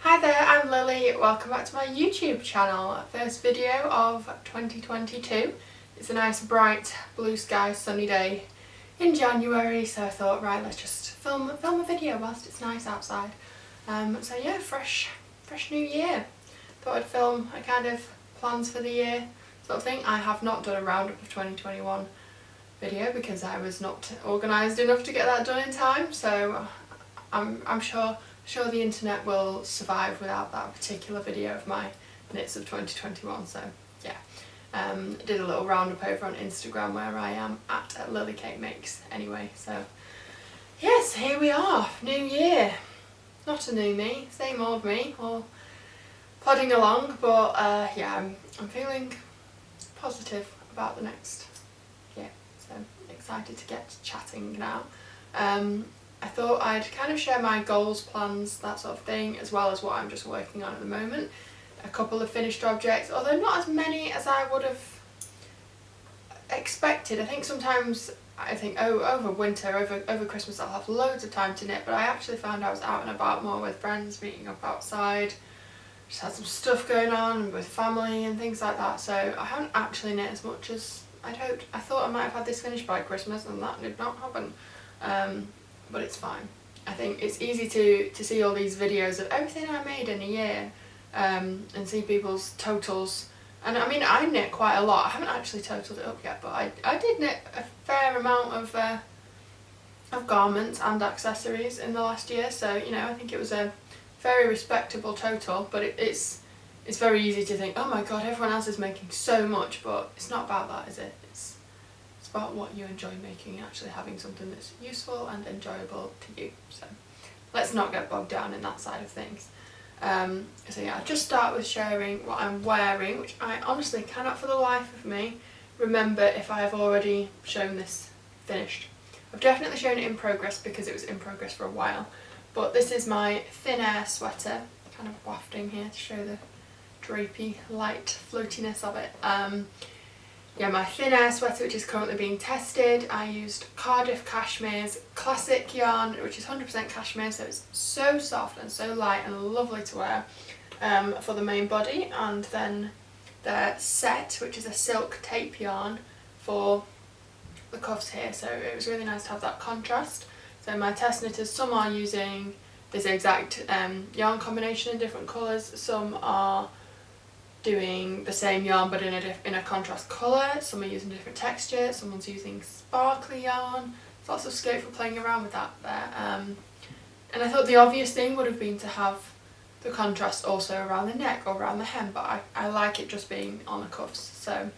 Hi there, I'm Lily. Welcome back to my YouTube channel. First video of 2022. It's a nice bright blue sky sunny day in January, so I thought, right, let's just film a video whilst it's nice outside. So yeah, fresh new year. Thought I'd film a kind of plans for the year sort of thing. I have not done a roundup of 2021 video because I was not organised enough to get that done in time, so I'm sure the internet will survive without that particular video of my knits of 2021, so yeah. Did a little roundup over on Instagram where I am at LilyKateMakes anyway, so yes, here we are, new year. Not a new me, same old me, all plodding along, but yeah, I'm feeling positive about the next year, so excited to get chatting now. I thought I'd kind of share my goals, plans, that sort of thing, as well as what I'm just working on at the moment. A couple of finished objects, although not as many as I would have expected. I think sometimes over winter, over Christmas I'll have loads of time to knit, but I actually found I was out and about more with friends, meeting up outside, just had some stuff going on with family and things like that, so I haven't actually knit as much as I'd hoped. I thought I might have had this finished by Christmas and that did not happen. But it's fine. I think it's easy to see all these videos of everything I made in a year and see people's totals. And I mean, I knit quite a lot. I haven't actually totaled it up yet, but I did knit a fair amount of garments and accessories in the last year, so you know, I think it was a very respectable total, but it's very easy to think, oh my god, everyone else is making so much, but it's not about that, is it? It's about what you enjoy making and actually having something that's useful and enjoyable to you. So let's not get bogged down in that side of things. So yeah, I'll just start with sharing what I'm wearing, which I honestly cannot for the life of me remember if I have already shown this finished. I've definitely shown it in progress because it was in progress for a while, but this is my thin air sweater, kind of wafting here to show the drapey light floatiness of it. Yeah, my thin air sweater, which is currently being tested. I used Cardiff Cashmere's classic yarn, which is 100% cashmere, so it's so soft and so light and lovely to wear for the main body, and then the set, which is a silk tape yarn for the cuffs here, so it was really nice to have that contrast. So my test knitters, some are using this exact yarn combination in different colours, some are doing the same yarn but in a contrast colour, some are using different texture, someone's using sparkly yarn. There's lots of scope for playing around with that there. And I thought the obvious thing would have been to have the contrast also around the neck or around the hem, but I like it just being on the cuffs. So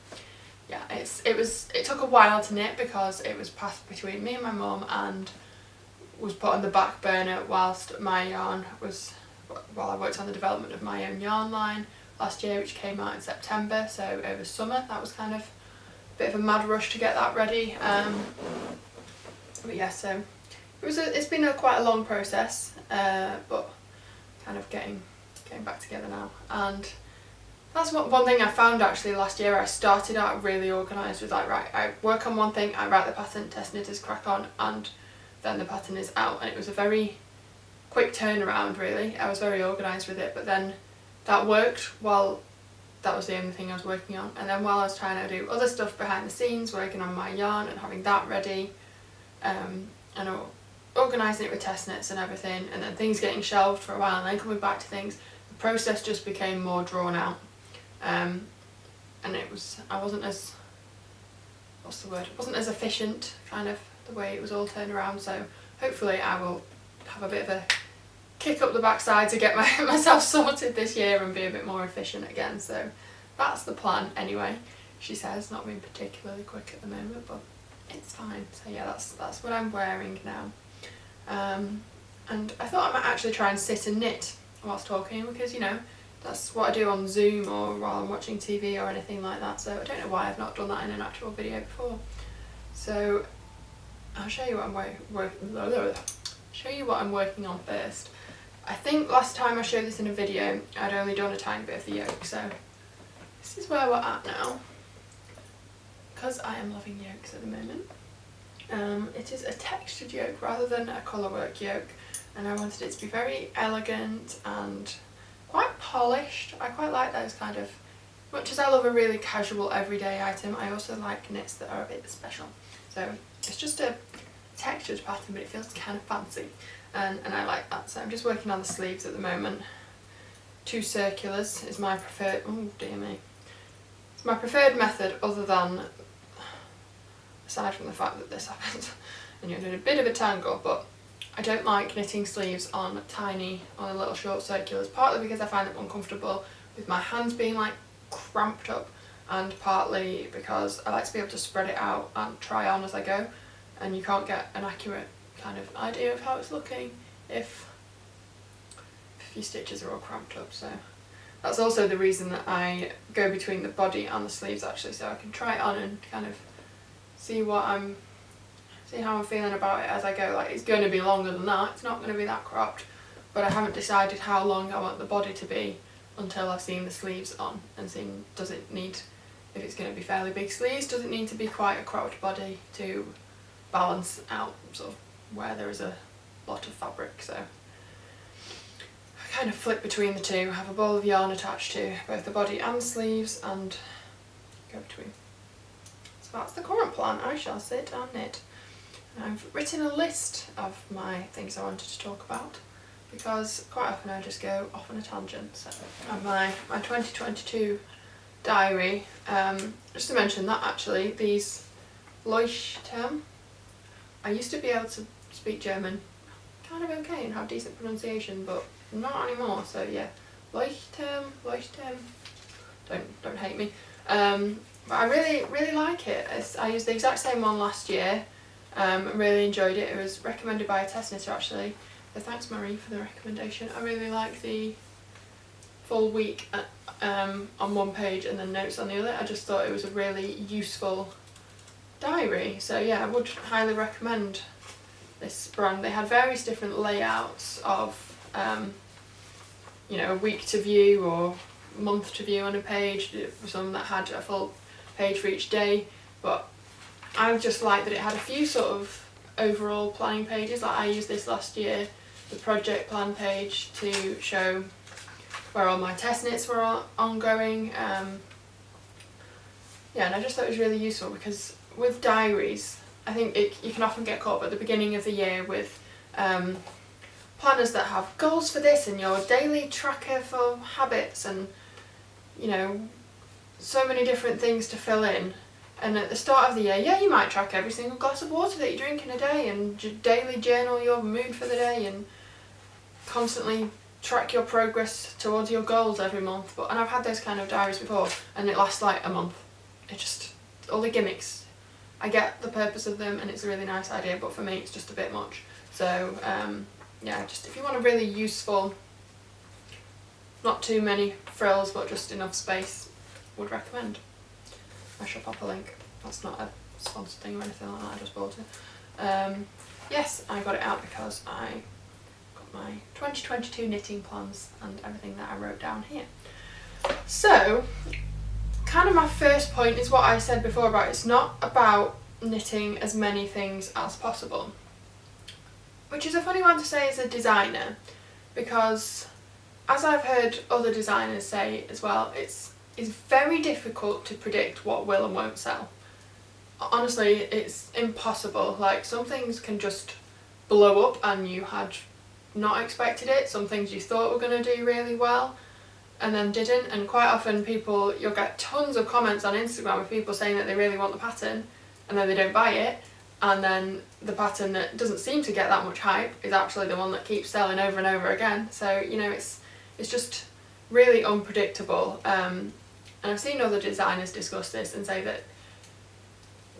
yeah, it took a while to knit because it was passed between me and my mum and was put on the back burner whilst my yarn was, while I worked on the development of my own yarn line last year, which came out in September, so over summer that was kind of a bit of a mad rush to get that ready. But yeah, so it's been quite a long process, but kind of getting back together now. And that's one thing I found actually last year. I started out really organised with like, right, I work on one thing, I write the pattern, test knitters, crack on, and then the pattern is out, and it was a very quick turnaround really. I was very organised with it, but then that worked while that was the only thing I was working on, and then while I was trying to do other stuff behind the scenes, working on my yarn and having that ready, and organising it with test knits and everything, and then things getting shelved for a while and then coming back to things, the process just became more drawn out, and I wasn't as, it wasn't as efficient, kind of the way it was all turned around. So hopefully I will have a bit of a kick up the backside to get myself sorted this year and be a bit more efficient again. So that's the plan anyway. She says, not being particularly quick at the moment, but it's fine. So yeah, that's what I'm wearing now. And I thought I might actually try and sit and knit whilst talking, because you know, that's what I do on Zoom or while I'm watching TV or anything like that, so I don't know why I've not done that in an actual video before. So I'll show you what I'm working on first. I think last time I showed this in a video I'd only done a tiny bit of the yoke, so this is where we're at now, because I am loving yokes at the moment. It is a textured yoke rather than a colourwork yoke, and I wanted it to be very elegant and quite polished. I quite like those kind of, much as I love a really casual everyday item, I also like knits that are a bit special. So it's just a textured pattern, but it feels kind of fancy, and I like that. So I'm just working on the sleeves at the moment. 2 circulars is my preferred, oh dear me, it's my preferred method, other than, aside from the fact that this happens and you're in a bit of a tangle, but I don't like knitting sleeves on little short circulars, partly because I find them uncomfortable with my hands being like cramped up, and partly because I like to be able to spread it out and try on as I go, and you can't get an accurate kind of idea of how it's looking if your stitches are all cramped up. So that's also the reason that I go between the body and the sleeves, actually, so I can try it on and kind of see how I'm feeling about it as I go. Like, it's going to be longer than that, it's not going to be that cropped, but I haven't decided how long I want the body to be until I've seen the sleeves on and seen, does it need, if it's going to be fairly big sleeves, does it need to be quite a cropped body to balance out sort of where there is a lot of fabric. So I kind of flip between the two, have a ball of yarn attached to both the body and the sleeves and go between. So that's the current plan. I shall sit and knit. I've written a list of my things I wanted to talk about, because quite often I just go off on a tangent. So I have my 2022 diary. Just to mention that, actually, these Leuchtturm, I used to be able to speak German kind of okay and have decent pronunciation, but not anymore. So yeah, Leuchtturm, don't hate me. But I really like it. I used the exact same one last year. Really enjoyed it. It was recommended by a test knitter, actually. So thanks, Marie, for the recommendation. I really like the full week on one page and then notes on the other. I just thought it was a really useful diary. So yeah, I would highly recommend this brand. They had various different layouts of you know, a week to view or month to view on a page. Some that had a full page for each day, but I just liked that it had a few sort of overall planning pages. Like, I used this last year, the project plan page, to show where all my test knits were ongoing. Yeah, and I just thought it was really useful, because with diaries, I think you can often get caught up at the beginning of the year with planners that have goals for this and your daily tracker for habits and, you know, so many different things to fill in. And at the start of the year, yeah, you might track every single glass of water that you drink in a day and daily journal your mood for the day and constantly track your progress towards your goals every month. And I've had those kind of diaries before, and it lasts like a month. It just, all the gimmicks, I get the purpose of them and it's a really nice idea, but for me it's just a bit much. So yeah, just if you want a really useful, not too many frills but just enough space, would recommend. I shall pop a link. That's not a sponsored thing or anything like that, I just bought it. Yes, I got it out because I got my 2022 knitting plans and everything that I wrote down here. So, kind of my first point is what I said before about it's not about knitting as many things as possible. Which is a funny one to say as a designer, because as I've heard other designers say as well, it's very difficult to predict what will and won't sell. Honestly, it's impossible. Like, some things can just blow up and you had not expected it. Some things you thought were going to do really well and then didn't. And quite often you'll get tons of comments on Instagram of people saying that they really want the pattern and then they don't buy it. And then the pattern that doesn't seem to get that much hype is actually the one that keeps selling over and over again. So, you know, it's just really unpredictable. And I've seen other designers discuss this and say that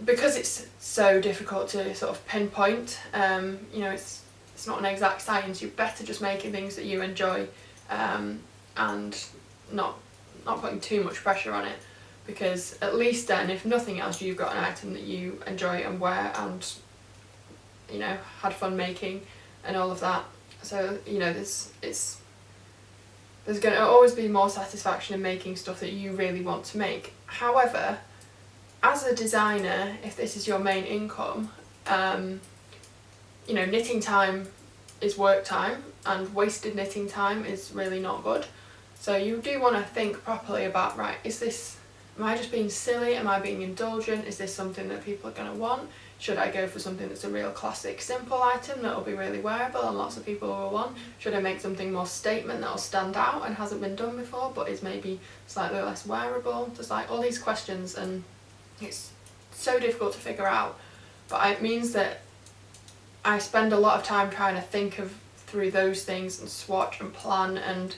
because it's so difficult to sort of pinpoint, you know, it's not an exact science. You're better just making things that you enjoy and not putting too much pressure on it, because at least then, if nothing else, you've got an item that you enjoy and wear and, you know, had fun making and all of that. So, you know, there's going to always be more satisfaction in making stuff that you really want to make. However, as a designer, if this is your main income, you know, knitting time is work time and wasted knitting time is really not good. So you do want to think properly about, right, am I just being silly? Am I being indulgent? Is this something that people are going to want? Should I go for something that's a real classic, simple item that will be really wearable and lots of people will want? Should I make something more statement that will stand out and hasn't been done before but is maybe slightly less wearable? There's like all these questions, and it's so difficult to figure out. But it means that I spend a lot of time trying to think through those things and swatch and plan, and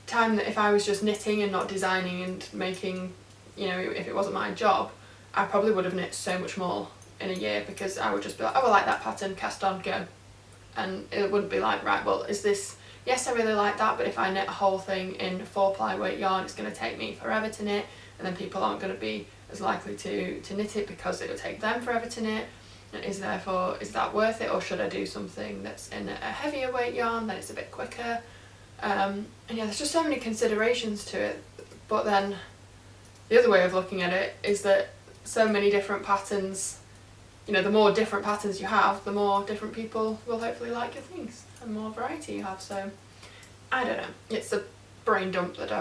time that if I was just knitting and not designing and making, you know, if it wasn't my job, I probably would have knit so much more in a year, because I would just be like, oh, I like that pattern, cast on, go. And it wouldn't be like, right, well, is this, yes, I really like that, but if I knit a whole thing in 4-ply weight yarn, it's going to take me forever to knit, and then people aren't going to be as likely to knit it because it'll take them forever to knit. Is that worth it, or should I do something that's in a heavier weight yarn, then it's a bit quicker? And yeah, there's just so many considerations to it. But then the other way of looking at it is that so many different patterns, you know, the more different patterns you have, the more different people will hopefully like your things, and more variety you have. So I don't know, it's a brain dump that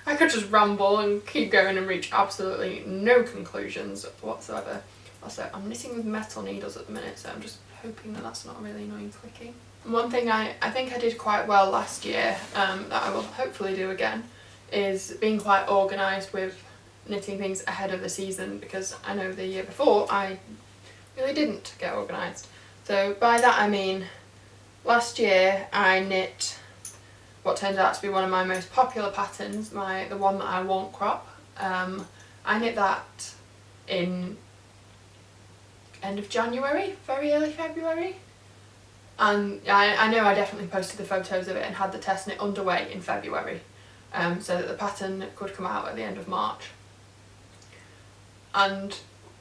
I could just ramble and keep going and reach absolutely no conclusions whatsoever. Also, I'm knitting with metal needles at the minute, so I'm just hoping that that's not really annoying clicking. One thing I think I did quite well last year, that I will hopefully do again, is being quite organised with knitting things ahead of the season, because I know the year before I really didn't get organised. So by that I mean, last year I knit what turned out to be one of my most popular patterns, the one that I won't crop. I knit that in end of January, very early February. And I know I definitely posted the photos of it and had the test knit underway in February, so that the pattern could come out at the end of March. And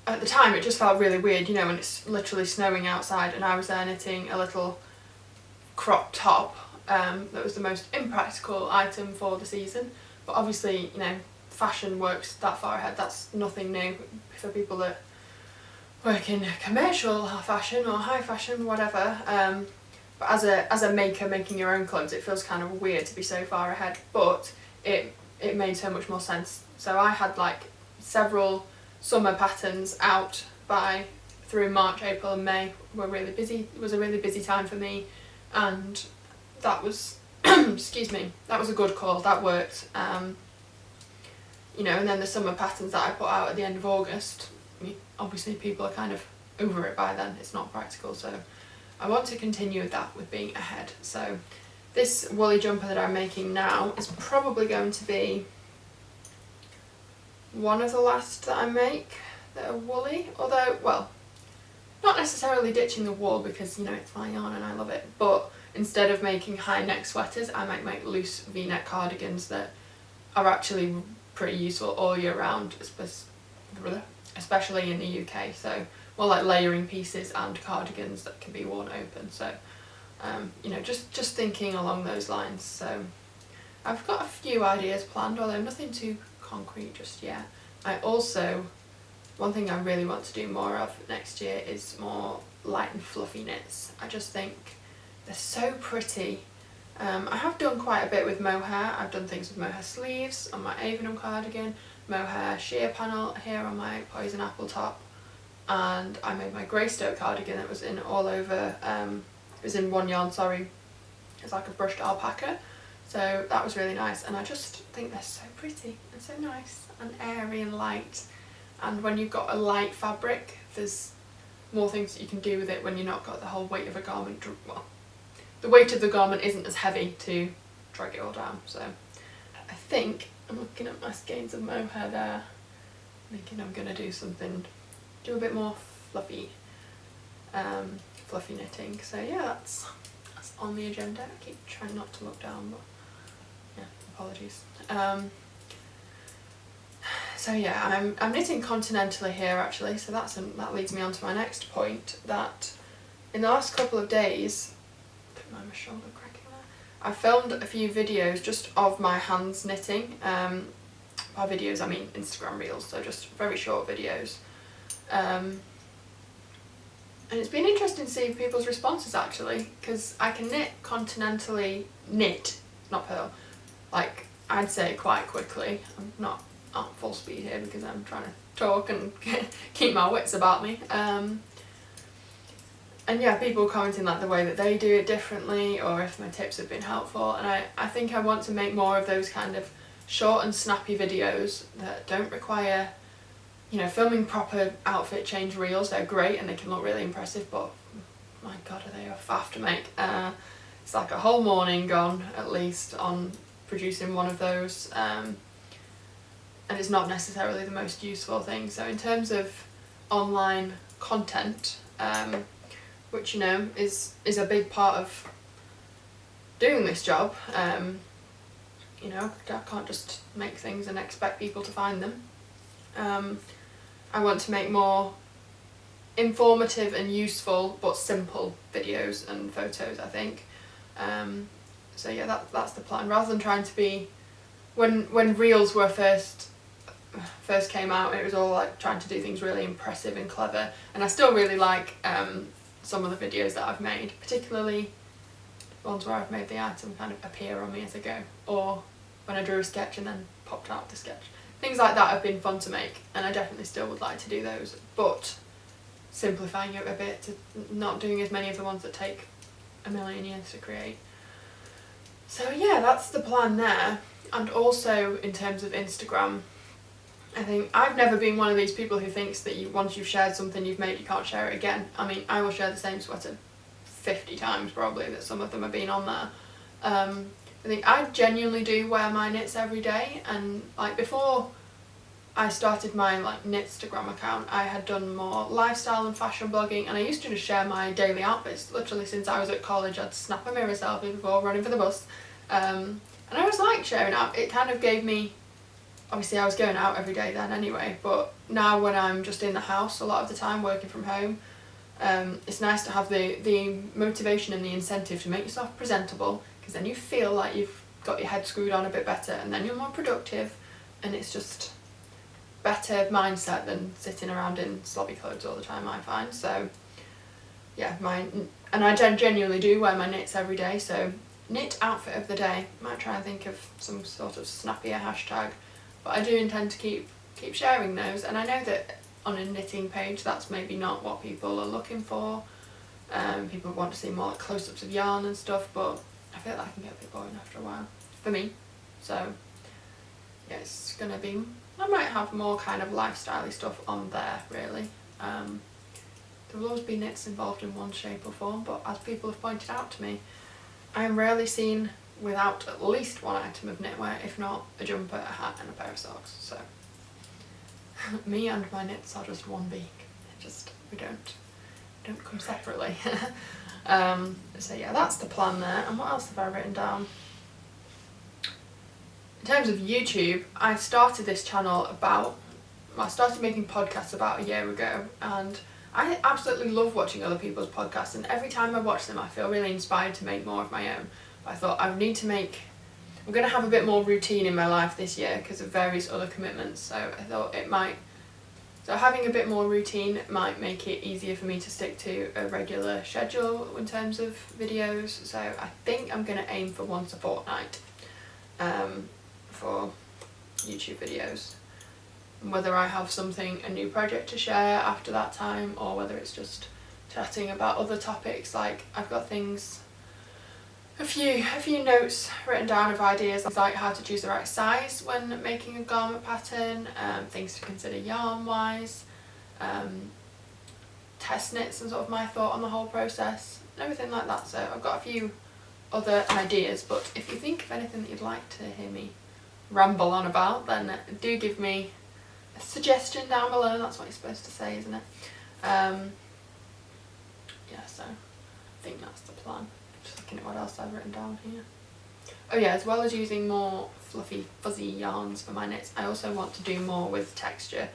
at the time it just felt really weird, you know, when it's literally snowing outside and I was there knitting a little crop top that was the most impractical item for the season. But obviously, you know, fashion works that far ahead, that's nothing new for people that work in commercial fashion or high fashion, whatever. But as a maker making your own clothes, it feels kind of weird to be so far ahead, but it made so much more sense. So I had like several summer patterns out through March, April and May. Were really busy. It was a really busy time for me, and that was excuse me, that was a good call, that worked. You know, and then the summer patterns that I put out at the end of August, obviously people are kind of over it by then, it's not practical, so I want to continue with that, with being ahead. So this woolly jumper that I'm making now is probably going to be one of the last that I make that are woolly, although, well, not necessarily ditching the wool, because, you know, it's my yarn and I love it, but instead of making high neck sweaters, I might make loose v-neck cardigans that are actually pretty useful all year round, especially in the UK, so more like layering pieces and cardigans that can be worn open. So you know, just thinking along those lines. So I've got a few ideas planned, although nothing too concrete just yet. One thing I really want to do more of next year is more light and fluffy knits. I just think they're so pretty. I have done quite a bit with mohair. I've done things with mohair sleeves on my Avonham cardigan, mohair sheer panel here on my poison apple top, and I made my Greystoke cardigan that was in all over, it was in one yarn, sorry, it's like a brushed alpaca, so that was really nice, and I just think they're so pretty and so nice and airy and light. And when you've got a light fabric, there's more things that you can do with it when you're not got the whole weight of a garment. Well, the weight of the garment isn't as heavy to drag it all down. So I think, I'm looking at my skeins of mohair there, thinking I'm going to do a bit more fluffy knitting. So yeah, that's on the agenda. I keep trying not to look down, but yeah, apologies. So yeah, I'm knitting continentally here actually, so that leads me on to my next point, that in the last couple of days, my shoulder cracking there, I filmed a few videos just of my hands knitting. By videos I mean Instagram reels, so just very short videos. And it's been interesting to see people's responses actually, because I can knit continentally, not purl, I'd say quite quickly. I'm not at full speed here because I'm trying to talk and keep my wits about me. And yeah, people commenting like the way that they do it differently, or if my tips have been helpful. And I think I want to make more of those kind of short and snappy videos that don't require, you know, filming proper outfit change reels. They're great and they can look really impressive, but my god, are they a faff to make. It's like a whole morning gone at least on producing one of those, and it's not necessarily the most useful thing. So in terms of online content, which, you know, is a big part of doing this job, you know, I can't just make things and expect people to find them. I want to make more informative and useful but simple videos and photos, I think. So yeah, that's the plan. Rather than trying to be, when reels were first came out, it was all like trying to do things really impressive and clever, and I still really like some of the videos that I've made, particularly ones where I've made the item kind of appear on me as I go, or when I drew a sketch and then popped out the sketch. Things like that have been fun to make, and I definitely still would like to do those, but simplifying it a bit, to not doing as many of the ones that take a million years to create. So yeah, that's the plan there. And also in terms of Instagram, I think I've never been one of these people who thinks that once you've shared something you've made, you can't share it again. I mean, I will share the same sweater 50 times probably, that some of them have been on there. I think I genuinely do wear my knits every day, and like before I started my like Knitstagram account, I had done more lifestyle and fashion blogging, and I used to just share my daily outfits. Literally since I was at college, I'd snap a mirror selfie before running for the bus, and I always liked sharing out. It kind of gave me, obviously I was going out every day then anyway, but now when I'm just in the house a lot of the time working from home, it's nice to have the motivation and the incentive to make yourself presentable, because then you feel like you've got your head screwed on a bit better, and then you're more productive, and it's just better mindset than sitting around in sloppy clothes all the time, I find. So yeah, and I genuinely do wear my knits every day, so knit outfit of the day, might try and think of some sort of snappier hashtag, but I do intend to keep sharing those. And I know that on a knitting page that's maybe not what people are looking for. People want to see more like close-ups of yarn and stuff, but I feel like I can get a bit boring after a while, for me. So yeah, it's gonna be, I might have more kind of lifestyle-y stuff on there, really. There will always be knits involved in one shape or form, but as people have pointed out to me, I am rarely seen without at least one item of knitwear, if not a jumper, a hat and a pair of socks. So me and my knits are just one being. We don't come separately. So yeah, that's the plan there. And what else have I written down? In terms of YouTube, I started this channel I started making podcasts about a year ago, and I absolutely love watching other people's podcasts, and every time I watch them I feel really inspired to make more of my own. But I thought I'm going to have a bit more routine in my life this year because of various other commitments, so I thought having a bit more routine might make it easier for me to stick to a regular schedule in terms of videos. So I think I'm going to aim for once a fortnight for YouTube videos. And whether I have a new project to share after that time, or whether it's just chatting about other topics, like I've got a few notes written down of ideas like how to choose the right size when making a garment pattern, things to consider yarn wise, test knits and sort of my thought on the whole process and everything like that. So I've got a few other ideas, but if you think of anything that you'd like to hear me ramble on about, then do give me a suggestion down below. That's what you're supposed to say, isn't it? Yeah, so I think that's the plan. Just looking at what else I've written down here. Oh yeah, as well as using more fluffy fuzzy yarns for my knits, I also want to do more with texture,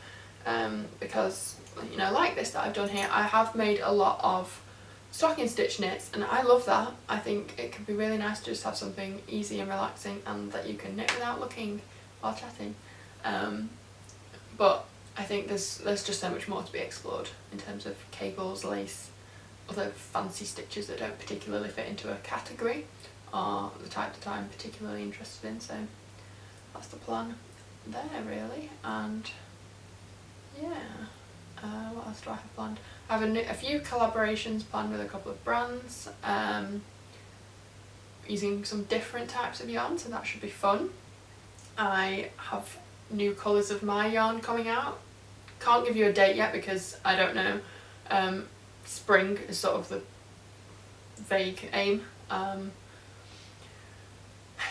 because, you know, like this that I've done here, I have made a lot of stocking stitch knits, and I love that. I think it could be really nice to just have something easy and relaxing and that you can knit without looking while chatting. But I think there's just so much more to be explored in terms of cables, lace, other fancy stitches that don't particularly fit into a category, are the type that I'm particularly interested in. So that's the plan there really. And yeah, what else do I have planned? I have a few collaborations planned with a couple of brands, using some different types of yarn, so that should be fun. I have new colours of my yarn coming out. Can't give you a date yet because I don't know. Spring is sort of the vague aim.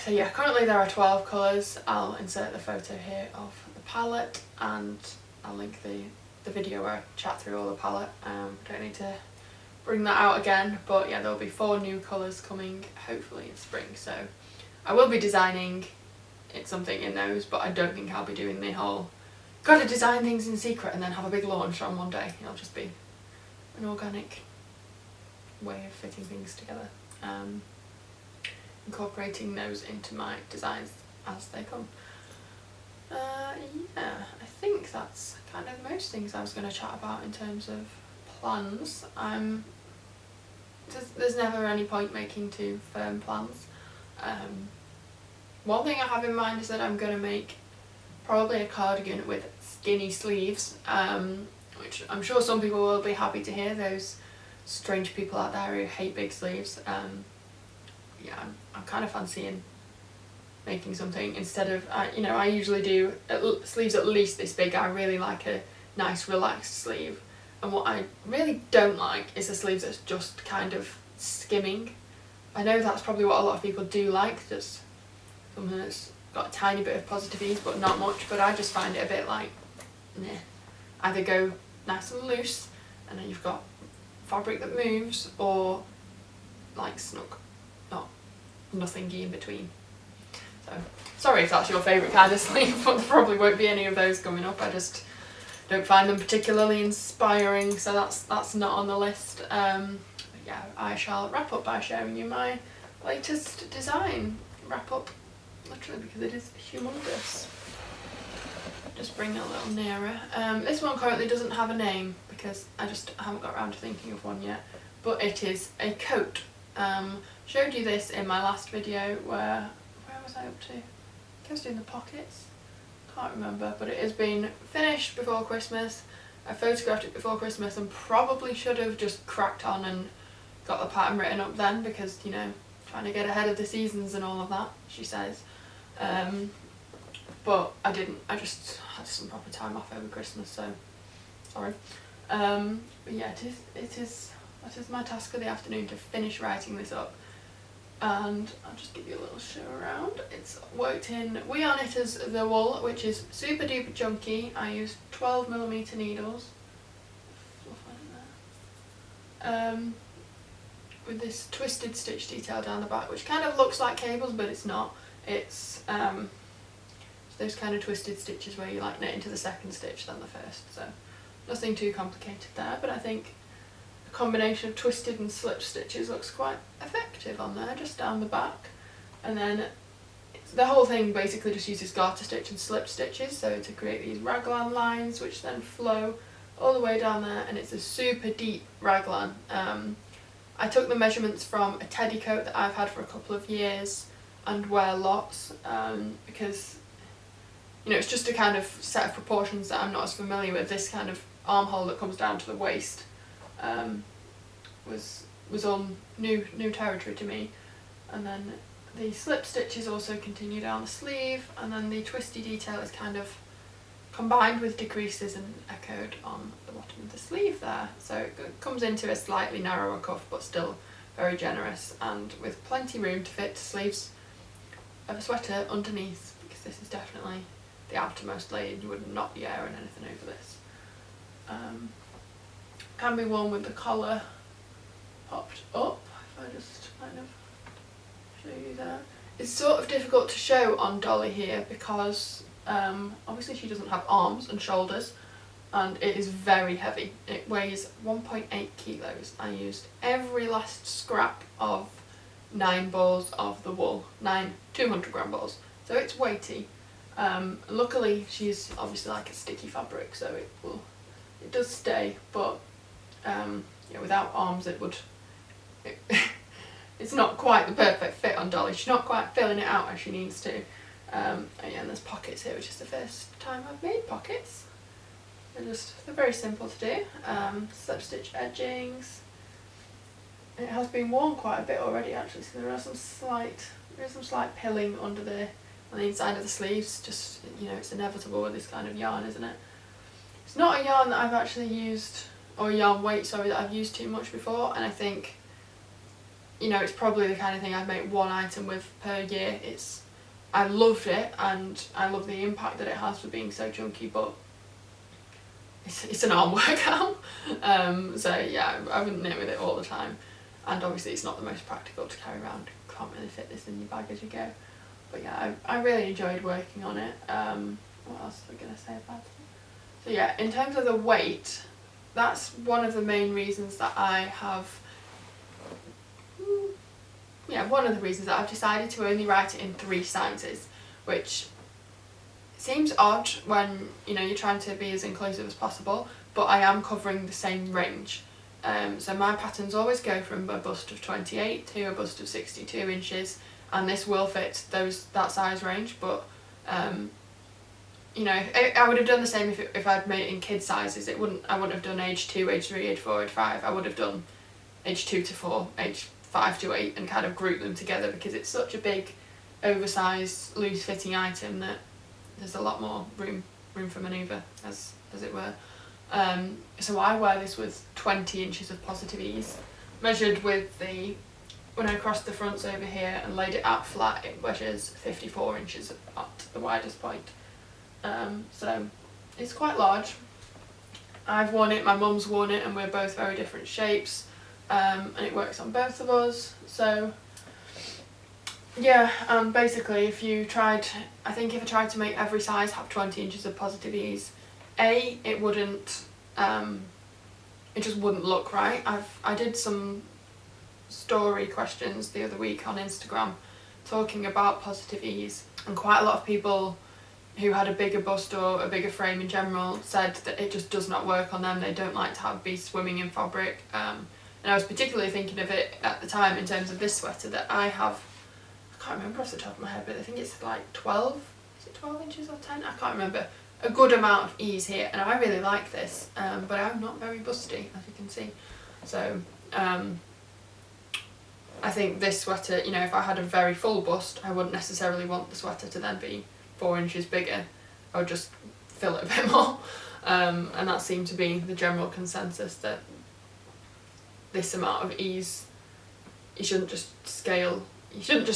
So yeah, currently there are 12 colours. I'll insert the photo here of the palette, and I'll link the video where I chat through all the palette. I don't need to bring that out again, but yeah, there'll be 4 new colours coming hopefully in spring. So I will be designing something in those, but I don't think I'll be doing the whole gotta design things in secret and then have a big launch on one day. It'll just be an organic way of fitting things together, incorporating those into my designs as they come. Yeah, I think that's kind of most things I was going to chat about in terms of plans. There's never any point making too firm plans. One thing I have in mind is that I'm going to make probably a cardigan with skinny sleeves, which I'm sure some people will be happy to hear, those strange people out there who hate big sleeves. Yeah, I'm kind of fancying making something instead of, I usually do sleeves at least this big. I really like a nice relaxed sleeve, and what I really don't like is a sleeve that's just kind of skimming. I know that's probably what a lot of people do like, just something that's got a tiny bit of positive ease but not much, but I just find it a bit like, meh. Either go nice and loose and then you've got fabric that moves, or like snug, nothingy in between. So sorry if that's your favourite kind of sleeve, but there probably won't be any of those coming up. I just don't find them particularly inspiring, so that's not on the list. Yeah, I shall wrap up by showing you my latest design. Wrap up literally because it is humongous. Just bring it a little nearer. This one currently doesn't have a name because I just haven't got around to thinking of one yet, but it is a coat. Showed you this in my last video where was I up to? I think I was doing the pockets, can't remember, but it has been finished before Christmas. I photographed it before Christmas and probably should have just cracked on and got the pattern written up then, because trying to get ahead of the seasons and all of that, she says. But I didn't. I just had some proper time off over Christmas, so sorry. But yeah, that is my task for the afternoon, to finish writing this up. And I'll just give you a little show around. It's worked in We Are Knitters The Wool, which is super duper chunky. I used 12mm needles. With this twisted stitch detail down the back, which kind of looks like cables, but it's not. It's those kind of twisted stitches where you like knit into the second stitch then the first, so nothing too complicated there, but I think a combination of twisted and slip stitches looks quite effective on there, just down the back. And then the whole thing basically just uses garter stitch and slip stitches, so to create these raglan lines which then flow all the way down there, and it's a super deep raglan. I took the measurements from a teddy coat that I've had for a couple of years and wear lots, because it's just a kind of set of proportions that I'm not as familiar with. This kind of armhole that comes down to the waist was all new territory to me. And then the slip stitches also continue down the sleeve, and then the twisty detail is kind of combined with decreases and echoed on the bottom of the sleeve there. So it comes into a slightly narrower cuff but still very generous, and with plenty room to fit sleeves of a sweater underneath, because this is definitely the outermost layer. You would not be airing anything over this. Can be worn with the collar popped up, if I just kind of show you there. It's sort of difficult to show on Dolly here because obviously she doesn't have arms and shoulders, and it is very heavy. It weighs 1.8 kilos. I used every last scrap of 9 balls of the wool, 9 200-gram balls, so it's weighty. Luckily she's obviously like a sticky fabric, so it does stay, but without arms it's not quite the perfect fit on Dolly. She's not quite filling it out as she needs to. And yeah, and there's pockets here, which is the first time I've made pockets. They're very simple to do. Slip stitch edgings. It has been worn quite a bit already actually, so there is some slight pilling on the inside of the sleeves. Just, you know, it's inevitable with this kind of yarn, isn't it? It's not a yarn that I've actually used, or a yarn weight, sorry, that I've used too much before, and I think, you know, it's probably the kind of thing I'd make one item with per year. I loved it, and I love the impact that it has for being so chunky, but it's an arm workout. So yeah, I wouldn't knit with it all the time. And obviously it's not the most practical to carry around. You can't really fit this in your bag as you go. But yeah, I really enjoyed working on it. What else was I going to say about it? So yeah, in terms of the weight, that's one of the main reasons that one of the reasons that I've decided to only write it in 3 sizes, which seems odd when, you know, you're trying to be as inclusive as possible, but I am covering the same range. So my patterns always go from a bust of 28 to a bust of 62 inches, and this will fit that size range, but you know, I would have done the same if I'd made it in kid sizes. I wouldn't have done age 2, age 3, age 4, age 5. I would have done age 2 to 4, age 5 to 8, and kind of grouped them together, because it's such a big, oversized, loose-fitting item that there's a lot more room for manoeuvre, as it were. So I wear this with 20 inches of positive ease, measured with when I crossed the fronts over here and laid it out flat, it measures 54 inches at the widest point. So it's quite large. I've worn it, my mum's worn it, and we're both very different shapes, and it works on both of us. So yeah, basically if I tried to make every size have 20 inches of positive ease, it just wouldn't look right. I did some story questions the other week on Instagram talking about positive ease, and quite a lot of people who had a bigger bust or a bigger frame in general said that it just does not work on them. They don't like to be swimming in fabric, and I was particularly thinking of it at the time in terms of this sweater that I have. I can't remember off the top of my head, but I think it's like 12, is it 12 inches or 10? I can't remember. A good amount of ease here, and I really like this, but I'm not very busty, as you can see. So I think this sweater, you know, if I had a very full bust, I wouldn't necessarily want the sweater to then be 4 inches bigger. I would just fill it a bit more, and that seemed to be the general consensus, that this amount of ease, you shouldn't just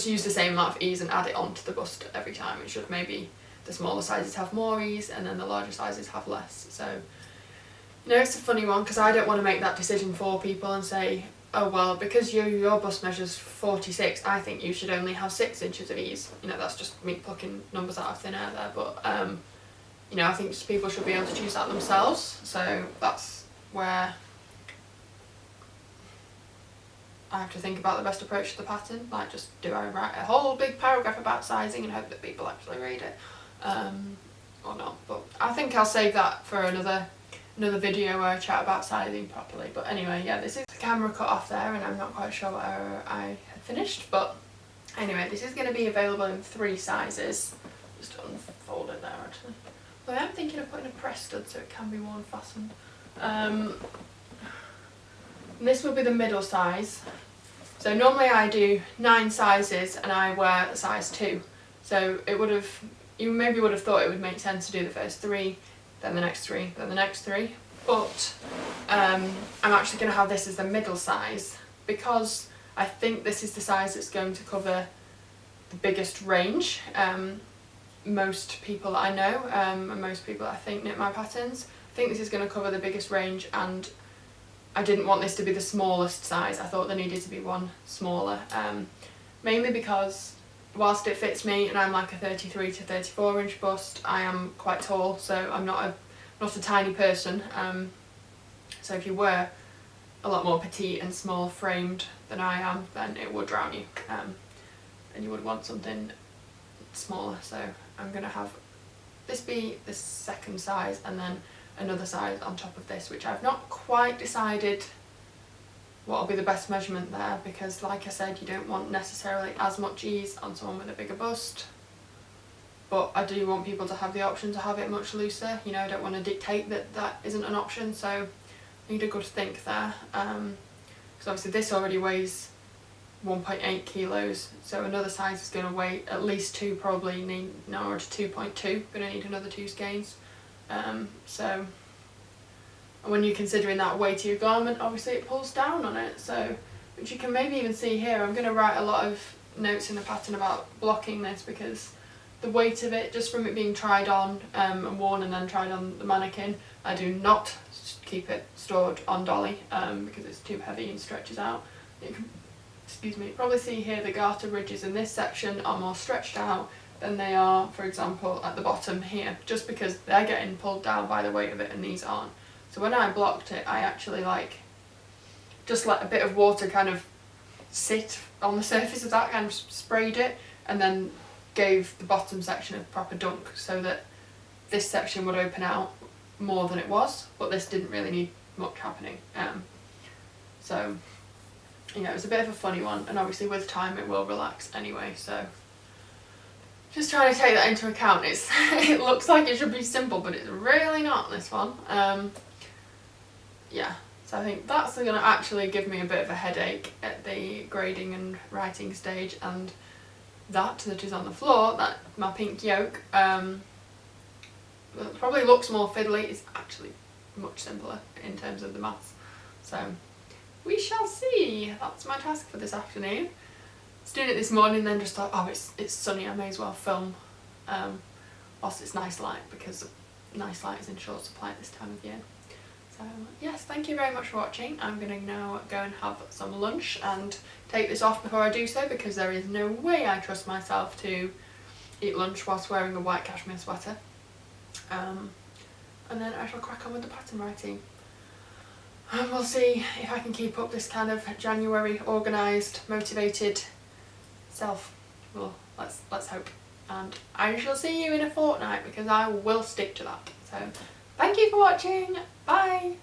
use the same amount of ease and add it onto the bust every time. It should maybe the smaller sizes have more ease and then the larger sizes have less. So, you know, it's a funny one, because I don't want to make that decision for people and say, oh well, because your bust measures 46, I think you should only have 6 inches of ease. You know, that's just me plucking numbers out of thin air there, but you know, I think people should be able to choose that themselves. So that's where I have to think about the best approach to the pattern. Like, just do I write a whole big paragraph about sizing and hope that people actually read it, or not? But I think I'll save that for another video where I chat about sizing properly. But anyway, yeah, this is the camera cut off there, and I'm not quite sure where I had finished. But anyway, this is going to be available in 3 sizes. Just unfold it there actually. But I am thinking of putting a press stud so it can be worn fastened. This will be the middle size. So normally I do 9 sizes and I wear a size 2. So you maybe would have thought it would make sense to do the first 3, then the next 3, then the next 3. But I'm actually going to have this as the middle size, because I think this is the size that's going to cover the biggest range. Most people that I know, and most people that I think knit my patterns, I think this is going to cover the biggest range, and I didn't want this to be the smallest size. I thought there needed to be one smaller, mainly because whilst it fits me and I'm like a 33 to 34 inch bust, I am quite tall, so I'm not a tiny person. So if you were a lot more petite and small framed than I am, then it would drown you, and you would want something smaller. So I'm going to have this be the second size, and then another size on top of this, which I've not quite decided what will be the best measurement there, because like I said, you don't want necessarily as much ease on someone with a bigger bust. but I do want people to have the option to have it much looser. You know, I don't want to dictate that that isn't an option, so I need a good think there. Because obviously this already weighs 1.8 kilos, so another size is going to weigh at least 2, probably need no, or 2.2, going to need another 2 skeins. So when you're considering that weight of your garment, obviously it pulls down on it, so which you can maybe even see here. I'm going to write a lot of notes in the pattern about blocking this, because the weight of it, just from it being tried on and worn and then tried on the mannequin, I do not keep it stored on Dolly because it's too heavy and stretches out. You can, excuse me, probably see here the garter ridges in this section are more stretched out than they are, for example, at the bottom here, just because they're getting pulled down by the weight of it and these aren't. So when I blocked it, I actually just let a bit of water kind of sit on the surface of that, kind of sprayed it, and then gave the bottom section a proper dunk so that this section would open out more than it was, but this didn't really need much happening. So yeah, it was a bit of a funny one, and obviously with time it will relax anyway, so just trying to take that into account. It looks like it should be simple, but it's really not, this one. Yeah, so I think that's going to actually give me a bit of a headache at the grading and writing stage, and that is on the floor, that my pink yoke, probably looks more fiddly, it's actually much simpler in terms of the maths. So we shall see. That's my task for this afternoon. I was doing it this morning, then just thought, oh, it's sunny, I may as well film whilst it's nice light, because nice light is in short supply at this time of year. So yes, thank you very much for watching. I'm going to now go and have some lunch and take this off before I do so, because there is no way I trust myself to eat lunch whilst wearing a white cashmere sweater. And then I shall crack on with the pattern writing. And we'll see if I can keep up this kind of January organised, motivated self. Well, let's hope. And I shall see you in a fortnight, because I will stick to that. So thank you for watching. Bye!